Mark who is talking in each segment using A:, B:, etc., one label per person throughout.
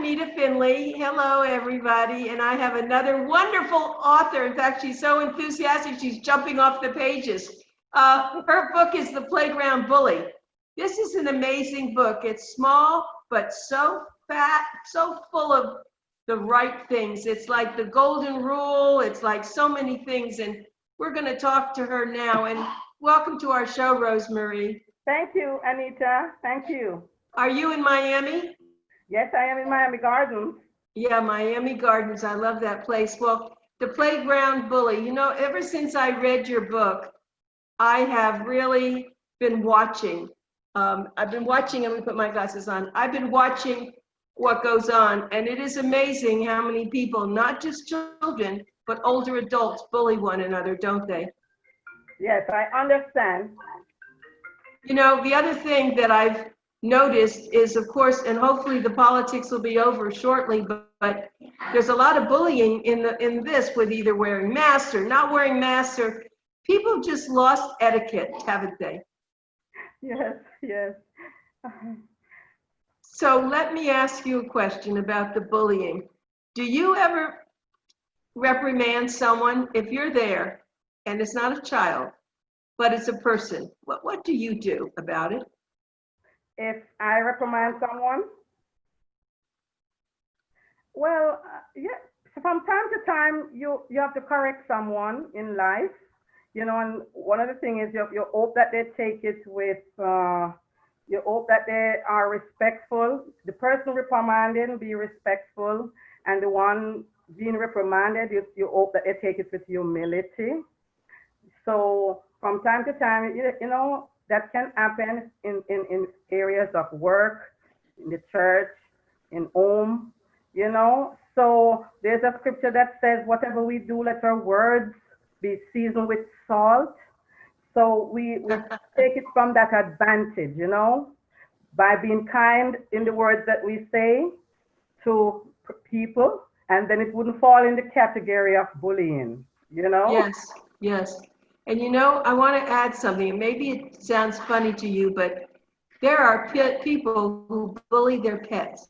A: Anita Finley. Hello, everybody. And I have another wonderful author. In fact, she's so enthusiastic, she's jumping off the pages. Her book is The Playground Bully. This is an amazing book. It's small, but so fat, so full of the right things. It's like the golden rule. It's like so many things. And we're going to talk to her now. And welcome to our show, Rosemarie.
B: Thank you, Anita. Thank you.
A: Are you in Miami?
B: Yes, I am in Miami Gardens.
A: Yeah, Miami Gardens. I love that place. Well, The Playground Bully. You know, ever since I read your book, I have really been watching. I've been watching, let me put my glasses on. I've been watching what goes on, and it is amazing how many people, not just children, but older adults bully one another, don't they?
B: Yes, I understand.
A: You know, the other thing that I've noticed is, of course, and hopefully the politics will be over shortly, but there's a lot of bullying in this with either wearing masks or not wearing masks, or people just lost etiquette, haven't they?
B: Yes, yes.
A: So let me ask you a question about the bullying. Do you ever reprimand someone if you're there and it's not a child, but it's a person? What do you do about it?
B: If I reprimand someone, well, yeah, from time to time, you have to correct someone in life, you know, and one of the things is you hope that they take it with, you hope that they are respectful. The person reprimanding be respectful, and the one being reprimanded, you hope that they take it with humility. So from time to time, you know, that can happen in areas of work, in the church, in home, you know. So there's a scripture that says, whatever we do, let our words be seasoned with salt. So we take it from that advantage, you know, by being kind in the words that we say to people, and then it wouldn't fall in the category of bullying, you know?
A: Yes, yes. And you know, I want to add something. And maybe it sounds funny to you, but there are people who bully their pets.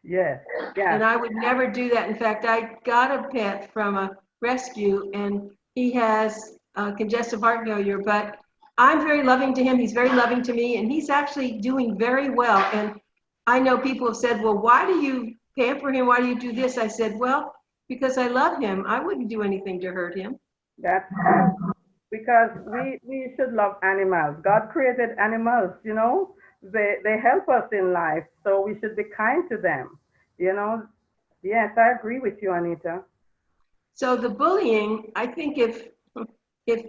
B: Yes, yes.
A: And I would never do that. In fact, I got a pet from a rescue, and he has congestive heart failure, but I'm very loving to him. He's very loving to me, and he's actually doing very well. And I know people have said, well, why do you pamper him? Why do you do this? I said, well, because I love him. I wouldn't do anything to hurt him.
B: That's true. Because we should love animals. God created animals, you know. They help us in life, so we should be kind to them, you know. Yes, I agree with you, Anita.
A: So the bullying, I think if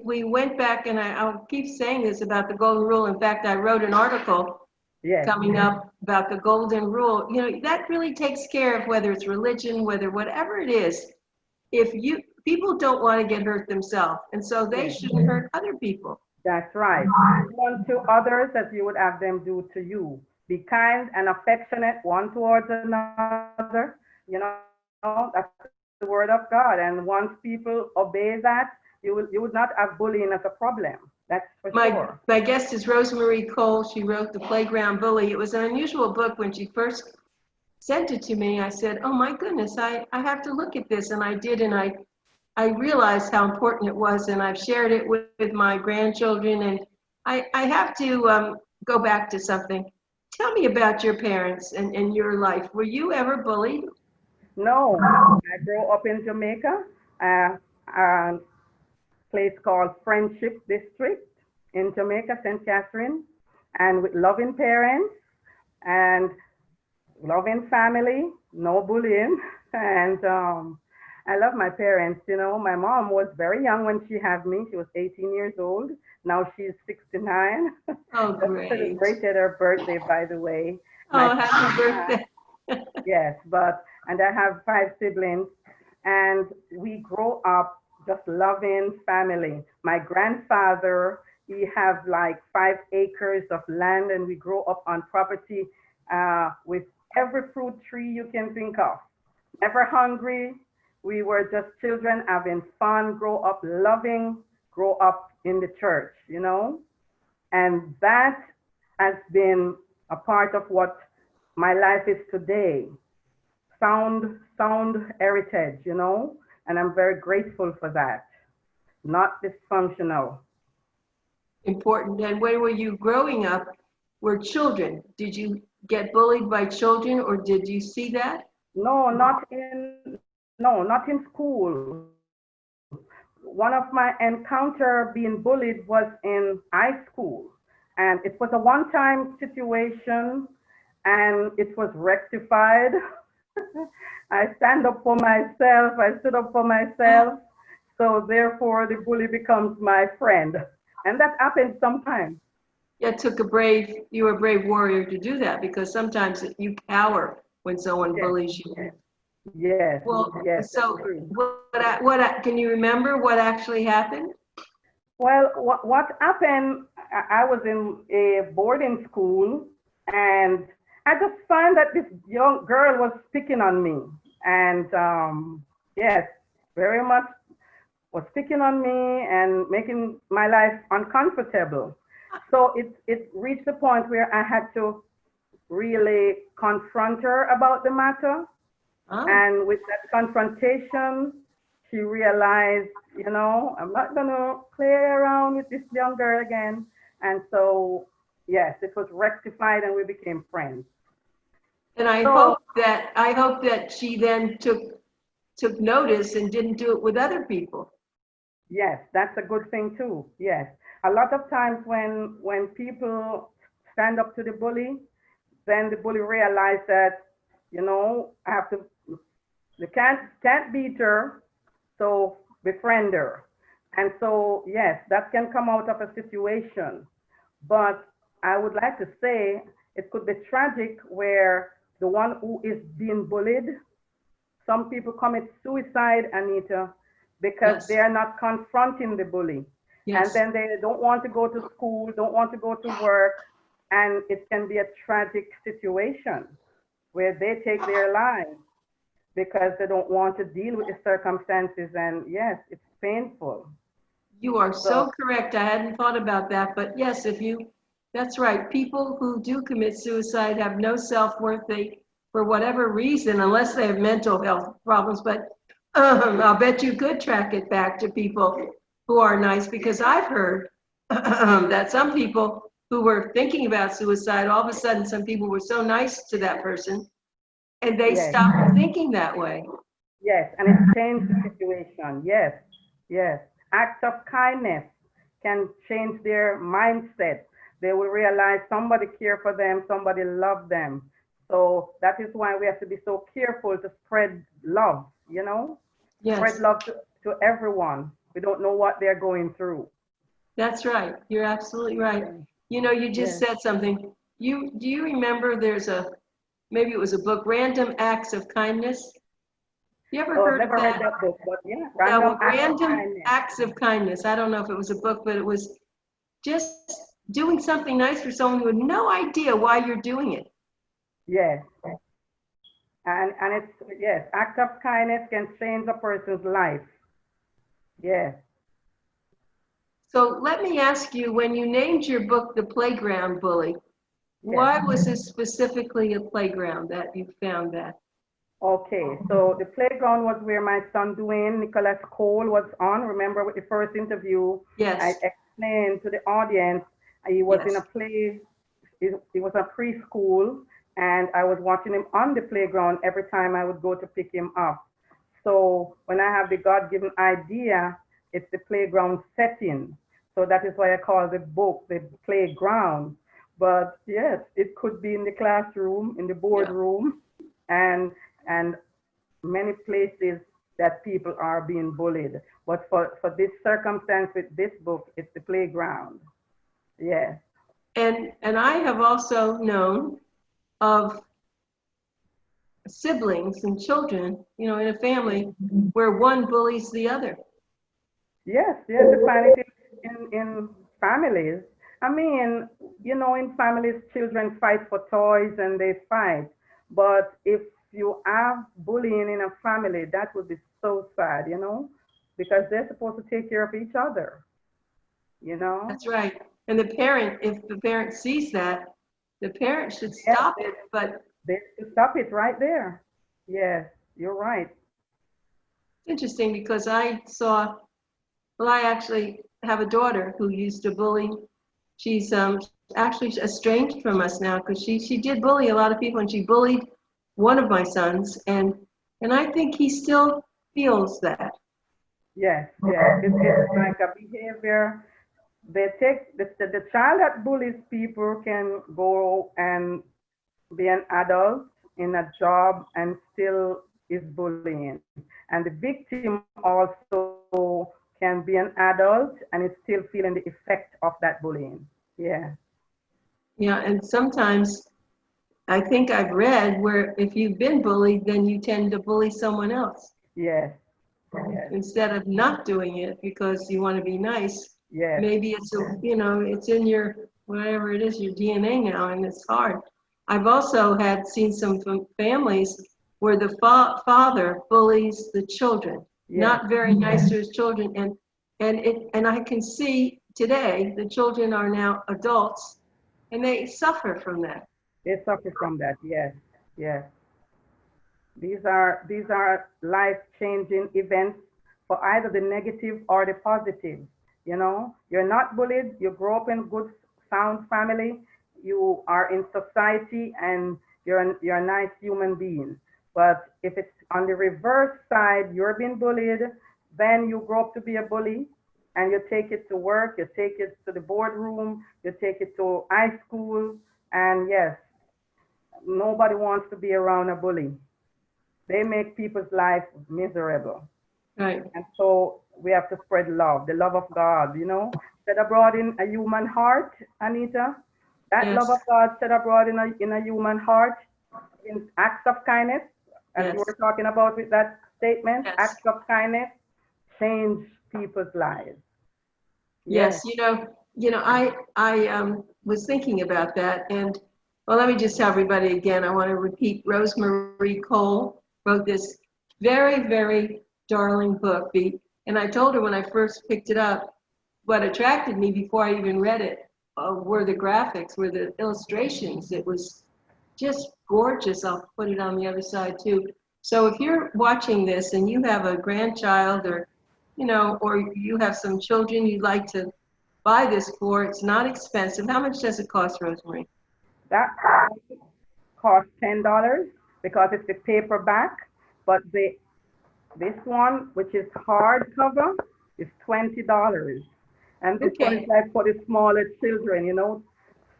A: we went back, and I'll keep saying this about the golden rule. In fact, I wrote an article
B: Yes,
A: coming up about the golden rule. You know, that really takes care of whether it's religion, whether whatever it is. If you people don't want to get hurt themselves, and so they
B: yes,
A: shouldn't hurt other people.
B: that's right. Do unto others as you would have them do to you. Be kind and affectionate one towards another. You know, that's the word of God. And once people obey that, you would not have bullying as a problem. That's for sure.
A: My guest is Rosemarie Cole. She wrote The Playground Bully. It was an unusual book. When she first sent it to me, I said, oh my goodness, I have to look at this. And I did, and I realized how important it was, and I've shared it with my grandchildren. And I have to go back to something. Tell me about your parents and your life. Were you ever bullied?
B: No, I grew up in Jamaica, a place called Friendship District in Jamaica, St. Catherine, and with loving parents and loving family, no bullying. And I love my parents. You know, my mom was very young when she had me. She was 18 years old. Now she's 69.
A: Oh,
B: Just
A: great.
B: celebrated her birthday, by the way.
A: Oh,
B: My
A: happy birthday.
B: yes, and I have five siblings, and we grow up just loving family. My grandfather, he have like 5 acres of land, and we grow up on property with every fruit tree you can think of. Never hungry. We were just children having fun, grow up loving, grow up in the church, and that has been a part of what my life is today. Sound heritage, you know, and I'm very grateful for that. Not dysfunctional.
A: Important. And when were you growing up? Were children? Did you get bullied by children, or did you see that?
B: No, not in school. One of my encounter being bullied was in high school, and it was a one-time situation, and it was rectified. I stand up for myself. I stood up for myself. So therefore, the bully becomes my friend, and that happens sometimes.
A: Yeah, it took you were a brave warrior to do that, because sometimes you cower when someone
B: Yes,
A: bullies you.
B: yes,
A: Well,
B: yes, that's
A: so
B: true.
A: can you remember what actually happened?
B: Well, what happened? I was in a boarding school, and I just find that this young girl was picking on me, and yes, very much was picking on me and making my life uncomfortable. So it reached the point where I had to really confront her about the matter.
A: Oh,
B: And with that confrontation, she realized, you know, I'm not gonna play around with this young girl again. And so, yes, it was rectified and we became friends.
A: and
B: So,
A: I hope that she then took notice and didn't do it with other people.
B: yes, that's a good thing too. Yes. A lot of times when people stand up to the bully, then the bully realized that, you know, I have to, they can't beat her, so befriend her. And so, yes, that can come out of a situation. But I would like to say it could be tragic where the one who is being bullied, some people commit suicide, Anita, because
A: Yes,
B: they are not confronting the bully. And
A: yes.
B: then they don't want to go to school, don't want to go to work, and it can be a tragic situation where they take their lives because they don't want to deal with the circumstances. And yes, it's painful.
A: You are
B: So,
A: so correct. I hadn't thought about that, but yes, that's right. People who do commit suicide have no self-worth. They, for whatever reason, unless they have mental health problems, but I'll bet you could track it back to people who are nice, because I've heard that some people who were thinking about suicide, all of a sudden, some people were so nice to that person and they
B: yes,
A: stopped thinking that way.
B: yes, and it changed the situation. Yes, yes. Acts of kindness can change their mindset. They will realize somebody care for them, somebody love them. So that is why we have to be so careful to spread love, you know, spread
A: Yes.
B: love to everyone. We don't know what they're going through.
A: That's right. You're absolutely right.
B: Yeah.
A: You know, you just
B: Yes.
A: said something. Do you remember maybe it was a book, Random Acts of Kindness? You ever
B: Oh, I've
A: heard of
B: never read
A: that?
B: that book, but yeah,
A: Yeah,
B: random
A: well,
B: acts of
A: Random
B: kindness.
A: Acts of Kindness. I don't know if it was a book, but it was just doing something nice for someone who had no idea why you're doing it.
B: Yes. And it's, yes, act of kindness can change a person's life. Yes.
A: So let me ask you, when you named your book The Playground Bully,
B: Yes.
A: why was it specifically a playground that you found that?
B: Okay. So the playground was where my son Dwayne Nicholas Cole was on. Remember with the first interview, I
A: Yes,
B: explained to the audience he was in a
A: yes.
B: play, he was a preschool, and I was watching him on the playground every time I would go to pick him up. So when I have the God-given idea, it's the playground setting. So that is why I call the book the playground. But yes, it could be in the classroom, in the
A: Yeah.
B: boardroom, and and many places that people are being bullied. But for this circumstance with this book, it's the playground. Yes.
A: And I have also known of siblings and children, you know, in a family where one bullies the other.
B: Yes, yes, you find it in families. I mean, you know, in families, children fight for toys and they fight. But if you have bullying in a family, that would be so sad, you know, because they're supposed to take care of each other, you know?
A: That's right. And the parent, if the parent sees that, the parent should
B: Yes,
A: stop it. But
B: They stop it right there. Yes, you're right.
A: Interesting because I saw, well, I actually have a daughter who used to bully. She's actually estranged from us now because she did bully a lot of people, and she bullied one of my sons, and I think he still feels that.
B: Yes, yes. It's like a behavior. They take the child that bullies people can go and be an adult in a job and still is bullying. And the victim also can be an adult and is still feeling the effect of that bullying. Yeah.
A: Yeah, and sometimes I think I've read where if you've been bullied, then you tend to bully someone else
B: Yes. Yes.
A: instead of not doing it because you want to be nice.
B: Yes.
A: Maybe it's it's in your whatever it is, your DNA now, and it's hard. I've also had seen some families where the father bullies the children,
B: Yes.
A: not very nice to his children, and I can see today the children are now adults and they suffer from that.
B: They suffer from that. Yes. Yes. These are life-changing events for either the negative or the positive. You know, you're not bullied. You grow up in good, sound family. You are in society, and you're a nice human being. But if it's on the reverse side, you're being bullied, then you grow up to be a bully, and you take it to work. You take it to the boardroom. You take it to high school, and yes, nobody wants to be around a bully. They make people's life miserable.
A: Right.
B: And so we have to spread love, the love of God, set abroad in a human heart, Anita. That love
A: Yes.
B: of God set abroad in a human heart in acts of kindness, as you
A: Yes.
B: were talking about with that statement,
A: Yes.
B: acts of kindness change people's lives. Yes,
A: Yes. I was thinking about that, and well, let me just tell everybody again. I want to repeat. Rosemarie Cole wrote this very, very darling book. And I told her when I first picked it up, what attracted me before I even read it were the graphics, were the illustrations. It was just gorgeous. I'll put it on the other side too. So if you're watching this and you have a grandchild or you have some children you'd like to buy this for, it's not expensive. How much does it cost, Rosemary?
B: that costs $10 because it's the paperback, but this one, which is hardcover, is $20. And this one is
A: Okay.
B: like for the smaller children,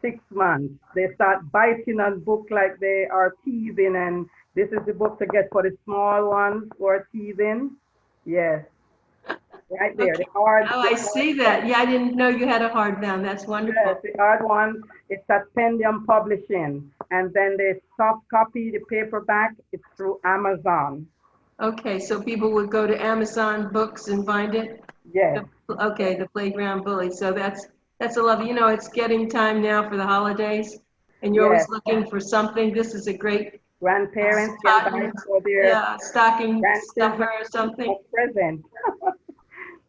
B: 6 months. They start biting on book like they are teething, and this is the book to get for the small ones who are teething. Yes, right there.
A: Okay.
B: The hard,
A: Oh,
B: the
A: I
B: hard,
A: see that. Yeah, I didn't know you had a hardbound. That's
B: yes,
A: wonderful.
B: the hard one. It's at Pendium Publishing, and then the soft copy, the paperback, it's through Amazon.
A: Okay, so people would go to Amazon Books and find it.
B: Yes,
A: The, okay, the Playground Bully. So that's a love. It's getting time now for the holidays, and you're always
B: yes.
A: looking for something. This is a great
B: Grandparents can buy
A: stocking,
B: it for their
A: yeah, stocking
B: grandchildren
A: stuffer or something.
B: as present.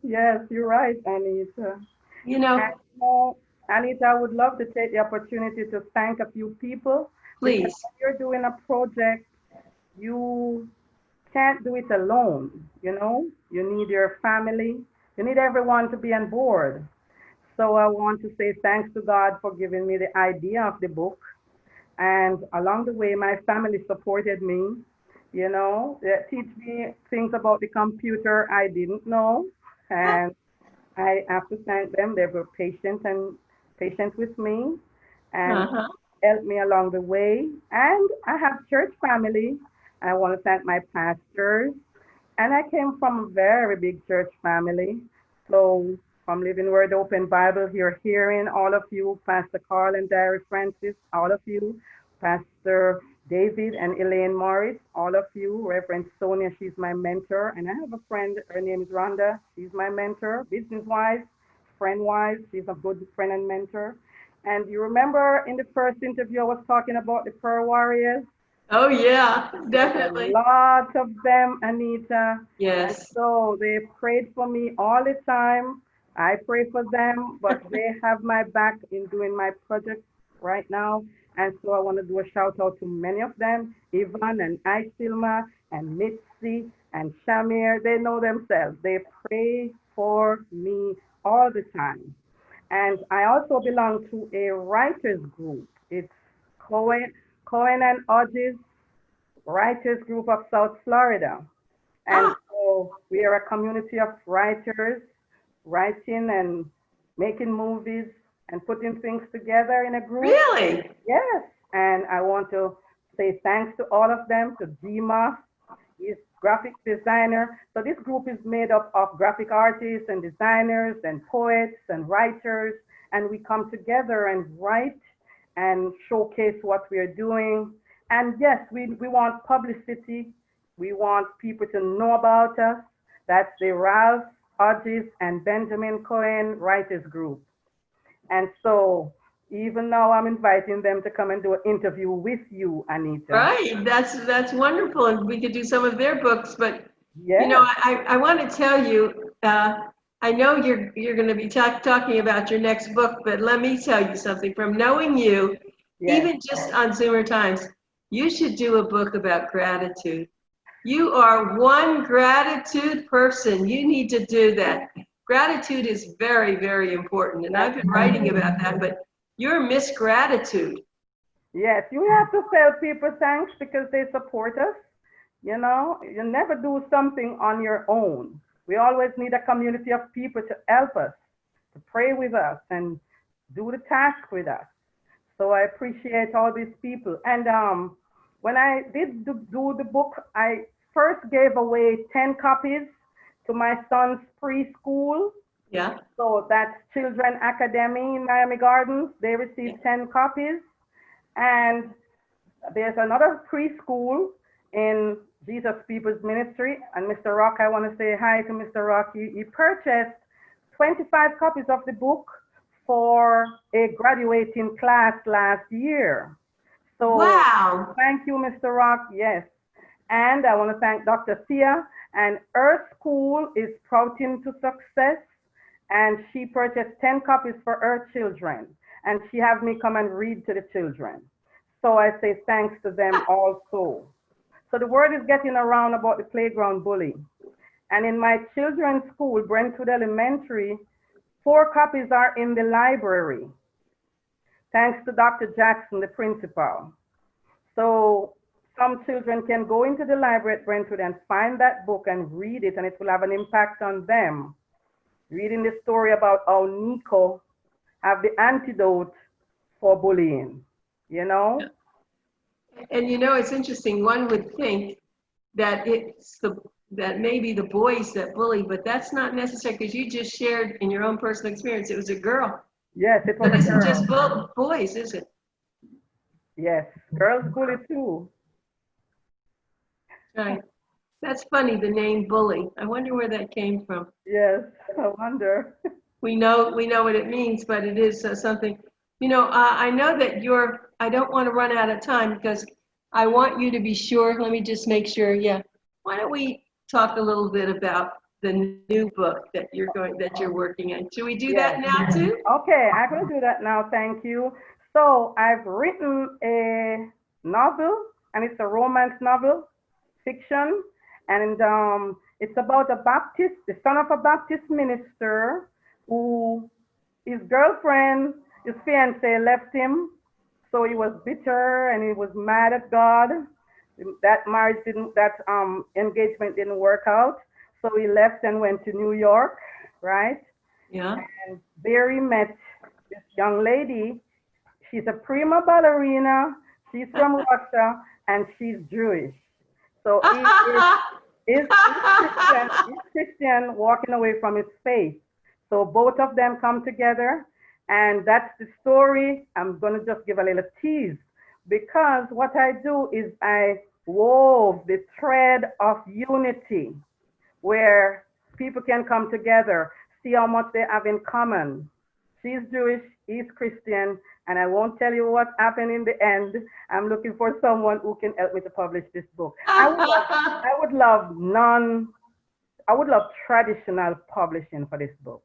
B: Yes, you're right, Anita.
A: You know,
B: And Anita, I would love to take the opportunity to thank a few people because
A: please.
B: when you're doing a project, you can't do it alone. You need your family, you need everyone to be on board. So I want to say thanks to God for giving me the idea of the book. And along the way, my family supported me. They teach me things about the computer I didn't know. And I have to thank them. They were patient with me and
A: Uh-huh.
B: helped me along the way. And I have church family. I want to thank my pastors. And I came from a very big church family. So from Living Word Open Bible, you're hearing all of you, Pastor Carl and Diary Francis, all of you, Pastor David and Elaine Morris, all of you, Reverend Sonia, she's my mentor. And I have a friend, her name is Rhonda, she's my mentor, business-wise, friend-wise, she's a good friend and mentor. And you remember in the first interview, I was talking about the prayer warriors?
A: Oh yeah,
B: There's a
A: definitely.
B: lot of them, Anita. And
A: Yes.
B: so they prayed for me all the time. I pray for them, but they have my back in doing my project right now. And so I want to do a shout out to many of them, Yvonne and Isilma and Mitzi and Shamir. They know themselves. They pray for me all the time. And I also belong to a writers group. It's Cohen and Hodges Writers Group of South Florida. And
A: Ah,
B: so we are a community of writers writing and making movies and putting things together in a group.
A: really?
B: Yes. And I want to say thanks to all of them, to Dima, he's graphic designer. So this group is made up of graphic artists and designers and poets and writers. And we come together and write and showcase what we are doing. And yes, we want publicity. We want people to know about us. That's the Ralph Hodges and Benjamin Cohen Writers Group. And so even now I'm inviting them to come and do an interview with you, Anita.
A: Right, that's wonderful, and we could do some of their books. But you know,
B: Yes,
A: I want to tell you, I know you're going to be talking about your next book, but let me tell you something. From knowing you,
B: yes.
A: even just on Zoomer Times, you should do a book about gratitude. You are one gratitude person. You need to do that. Gratitude is very, very important, and I've
B: That's
A: been writing about that. But you're Miss Gratitude.
B: yes, you have to tell people thanks because they support us. You know, you never do something on your own. We always need a community of people to help us, to pray with us, and do the task with us. So I appreciate all these people. And when I did do the book, I first gave away 10 copies to my son's preschool.
A: Yeah.
B: So that's Children Academy in Miami Gardens. They received 10 copies. And there's another preschool in Jesus People's Ministry. And Mr. Rock, I want to say hi to Mr. Rock. He purchased 25 copies of the book for a graduating class last year. So
A: Wow.
B: thank you, Mr. Rock. Yes. And I want to thank Dr. Tia. And her school is Sprouting to Success. And she purchased 10 copies for her children. And she had me come and read to the children. So I say thanks to them also. So the word is getting around about the playground bully. And in my children's school, Brentwood Elementary, 4 copies are in the library, thanks to Dr. Jackson, the principal. So some children can go into the library at Brentwood and find that book and read it, and it will have an impact on them. Reading the story about how Nico have the antidote for bullying, you know?
A: And you know, it's interesting. One would think that that maybe the boys that bully, but that's not necessary because you just shared in your own personal experience. It was a girl.
B: Yes, it
A: So
B: was
A: it
B: a
A: isn't just
B: girl.
A: boys, is it?
B: Yes, girls bully too.
A: Right. That's funny. The name bully. I wonder where that came from.
B: Yes, I wonder.
A: We know what it means, but it is something. You know, I know that you're. I don't want to run out of time because I want you to be sure. Let me just make sure. Yeah. Why don't we talk a little bit about the new book that you're working on? Should we do
B: Yes.
A: that now too?
B: Okay, I can do that now. Thank you. So I've written a novel, and it's a romance novel, fiction, and it's about a Baptist, the son of a Baptist minister, who his girlfriend, his fiance left him, so he was bitter and he was mad at God. That marriage didn't, that engagement didn't work out, so he left and went to New York, right?
A: Yeah.
B: And there he met this young lady. She's a prima ballerina. She's from Russia and she's Jewish. So he's Christian walking away from his faith. So both of them come together, and that's the story. I'm going to just give a little tease because what I do is I wove the thread of unity where people can come together, see how much they have in common. She's Jewish, he's Christian, and I won't tell you what happened in the end. I'm looking for someone who can help me to publish this book. I would love traditional publishing for this book.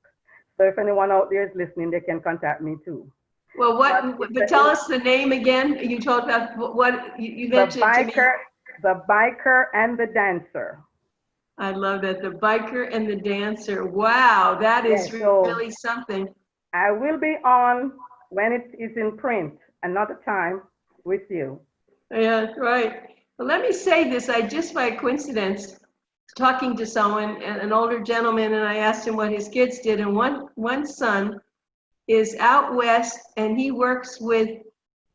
B: So if anyone out there is listening, they can contact me too.
A: Well, but tell us the name again. You told about you mentioned it to me.
B: The biker and the dancer.
A: I love that. The biker and the dancer. Wow, that is
B: Yes, so
A: really something.
B: I will be on when it is in print another time with you.
A: Yeah, right. Well, let me say this. I just by coincidence talking to someone, an older gentleman, and I asked him what his kids did, and one son is out west, and he works with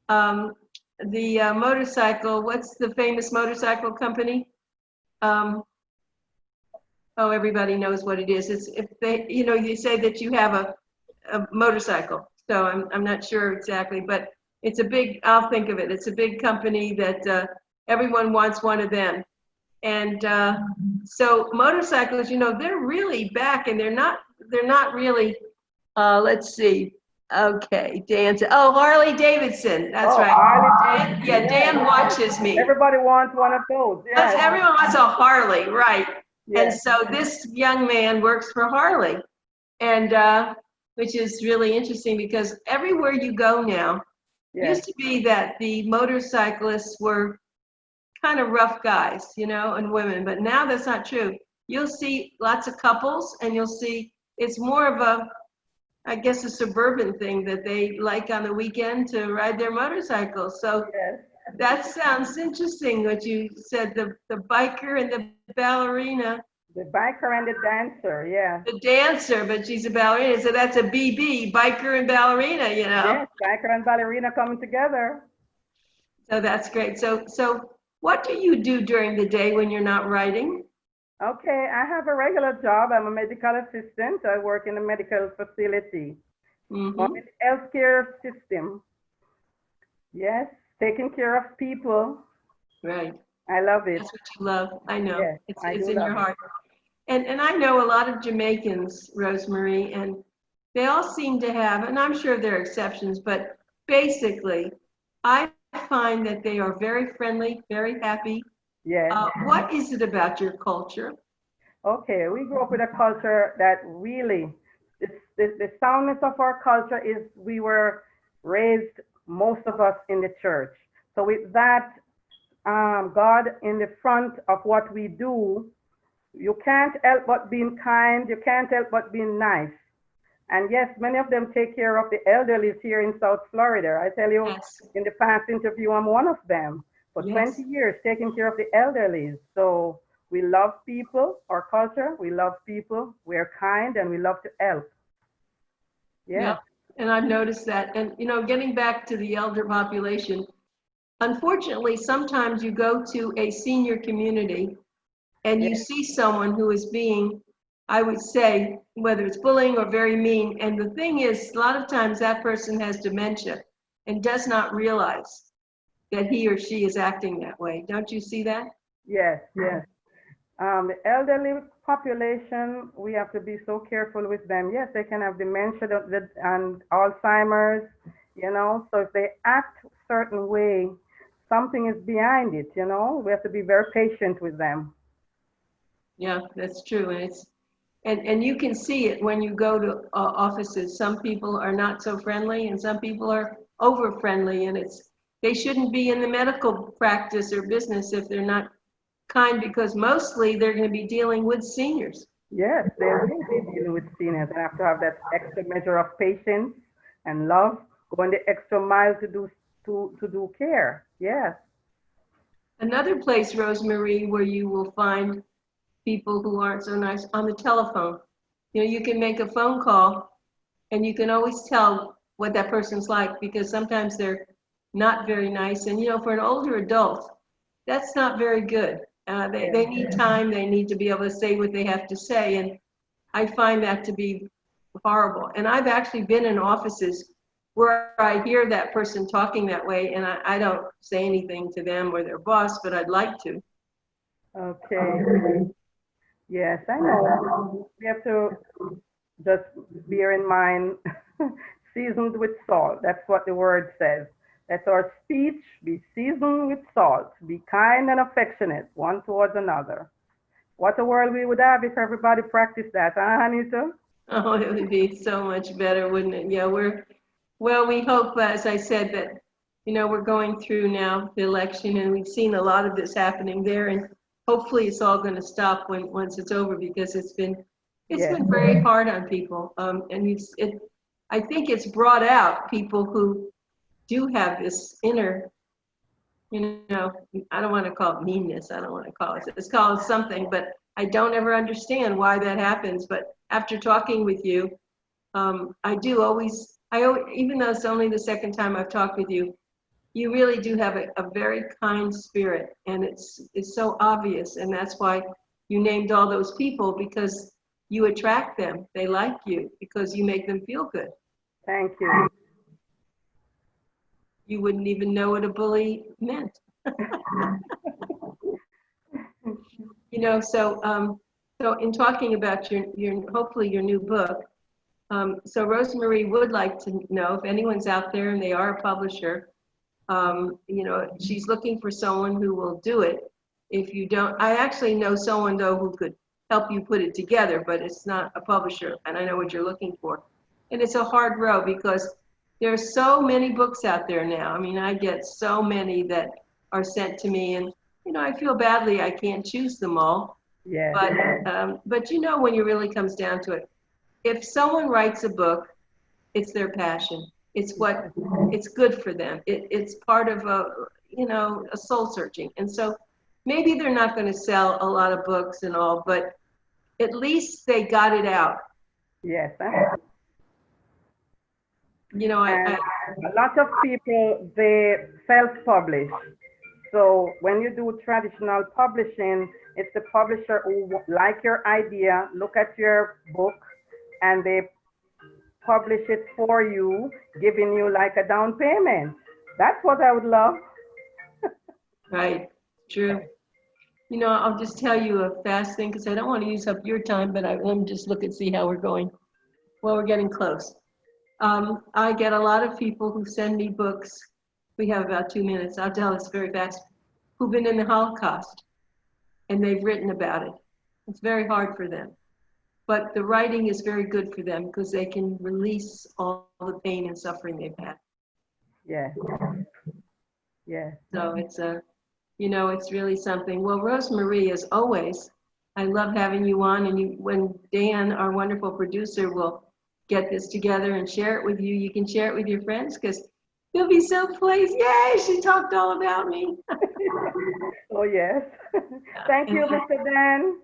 A: the motorcycle. What's the famous motorcycle company? Um, oh, everybody knows what it is. It's if they, you say that you have a motorcycle. So I'm not sure exactly, but it's a big. I'll think of it. It's a big company that everyone wants one of them. And so motorcycles, they're really back, and they're not really. Let's see. Okay, Dan. Oh, Harley Davidson. That's
B: Oh,
A: right.
B: Harley
A: Dan,
B: Davidson.
A: yeah,
B: Yeah.
A: Dan watches me.
B: Everybody wants one of those.
A: That's
B: Yeah.
A: everyone wants a Harley, right? And
B: Yes.
A: so this young man works for Harley, and which is really interesting because everywhere you go now,
B: Yes.
A: used to be that the motorcyclists were kind of rough guys, and women, but now that's not true. You'll see lots of couples, and you'll see it's more of I guess, a suburban thing that they like on the weekend to ride their motorcycles. So
B: Yes.
A: that sounds interesting what you said, the biker and the ballerina.
B: The biker and the dancer. Yeah.
A: The dancer, but she's a ballerina, so that's a BB, biker and ballerina.
B: Yes. Biker and ballerina coming together.
A: So that's great. So what do you do during the day when you're not writing?
B: Okay, I have a regular job. I'm a medical assistant. I work in a medical facility.
A: Mm-hmm.
B: I'm in the healthcare system. Yes, taking care of people.
A: Right.
B: I love it.
A: That's what you love. I know.
B: Yes,
A: it's
B: I
A: it's
B: do
A: in your
B: love
A: heart. And I know a lot of Jamaicans, Rosemarie, and they all seem to have, and I'm sure there are exceptions, but basically, I find that they are very friendly, very happy.
B: Yes.
A: What is it about your culture?
B: Okay, we grew up with a culture that really, the soundness of our culture is we were raised, most of us, in the church. So with that, God in the front of what we do, you can't help but being kind, you can't help but being nice. And yes, many of them take care of the elderly here in South Florida. I tell you,
A: Yes.
B: in the past interview, I'm one of them. For
A: Yes.
B: 20 years, taking care of the elderly. So we love people, our culture, we love people, we're kind, and we love to help.
A: Yeah. And I've noticed that. And, getting back to the elder population, unfortunately, sometimes you go to a senior community and you
B: Yes.
A: see someone who is being, I would say, whether it's bullying or very mean. And the thing is, a lot of times that person has dementia and does not realize that he or she is acting that way. Don't you see that?
B: Yes, yes. The elderly population, we have to be so careful with them. Yes, they can have dementia and Alzheimer's, so if they act a certain way, something is behind it, we have to be very patient with them.
A: Yeah, that's true. And you can see it when you go to offices. Some people are not so friendly and some people are over friendly, and they shouldn't be in the medical practice or business if they're not kind, because mostly they're going to be dealing with seniors.
B: Yes, they will be dealing with seniors and have to have that extra measure of patience and love, going the extra mile to do care. Yes.
A: Another place, Rosemarie, where you will find people who aren't so nice on the telephone. You can make a phone call and you can always tell what that person's like, because sometimes they're not very nice. And, for an older adult, that's not very good. They need time. They need to be able to say what they have to say. And I find that to be horrible. And I've actually been in offices where I hear that person talking that way, and I don't say anything to them or their boss, but I'd like to.
B: Okay. Yes, I know. We have to just bear in mind, seasoned with salt. That's what the word says. Let our speech be seasoned with salt. Be kind and affectionate one towards another. What a world we would have if everybody practiced that, huh, Anita?
A: Oh, it would be so much better, wouldn't it? Yeah, Well, we hope, as I said, that, we're going through now the election, and we've seen a lot of this happening there, and hopefully it's all going to stop once it's over, because it's been
B: Yes.
A: very hard on people. And I think it's brought out people who do have this inner, I don't want to call it meanness. I don't want to call it, it's called something, but I don't ever understand why that happens. But after talking with you, I do always, even though it's only the second time I've talked with you, you really do have a very kind spirit, and it's so obvious. And that's why you named all those people, because you attract them. They like you because you make them feel good.
B: Thank you.
A: You wouldn't even know what a bully meant. So in talking about your hopefully your new book, so Rosemarie would like to know if anyone's out there and they are a publisher, she's looking for someone who will do it. If you don't, I actually know someone though who could help you put it together, but it's not a publisher, and I know what you're looking for. And it's a hard row because there's so many books out there now. I mean, I get so many that are sent to me, and I feel badly I can't choose them all.
B: Yes.
A: But when it really comes down to it, if someone writes a book, it's their passion. It's good for them. It's part of a soul searching. And so maybe they're not going to sell a lot of books and all, but at least they got it out.
B: Yes.
A: And
B: a lot of people, they self-publish. So when you do traditional publishing, it's the publisher who like your idea, look at your book, and they publish it for you, giving you like a down payment. That's what I would love.
A: Right, true. I'll just tell you a fast thing, because I don't want to use up your time, but let me just look and see how we're going. Well, we're getting close. I get a lot of people who send me books. We have about 2 minutes. I'll tell this very fast. Who've been in the Holocaust, and they've written about it. It's very hard for them. But the writing is very good for them because they can release all the pain and suffering they've had.
B: Yes. Yes.
A: So it's really something. Well, Rosemarie, as always, I love having you on. And when Dan, our wonderful producer, will get this together and share it with you, you can share it with your friends, because you'll be so pleased. Yay, she talked all about me.
B: Oh, yes. Thank you, Mr. Dan.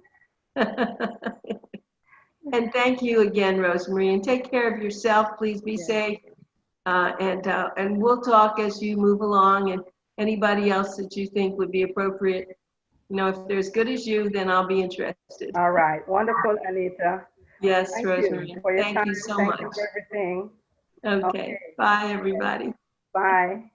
A: And thank you again, Rosemarie, and take care of yourself. Please be safe. And we'll talk as you move along, and anybody else that you think would be appropriate. If they're as good as you, then I'll be interested.
B: All right. Wonderful, Anita.
A: Yes,
B: Thank
A: Rosemarie.
B: you for your
A: Thank
B: time.
A: you so
B: Thank
A: much.
B: you for everything.
A: Okay. Bye, everybody.
B: Bye.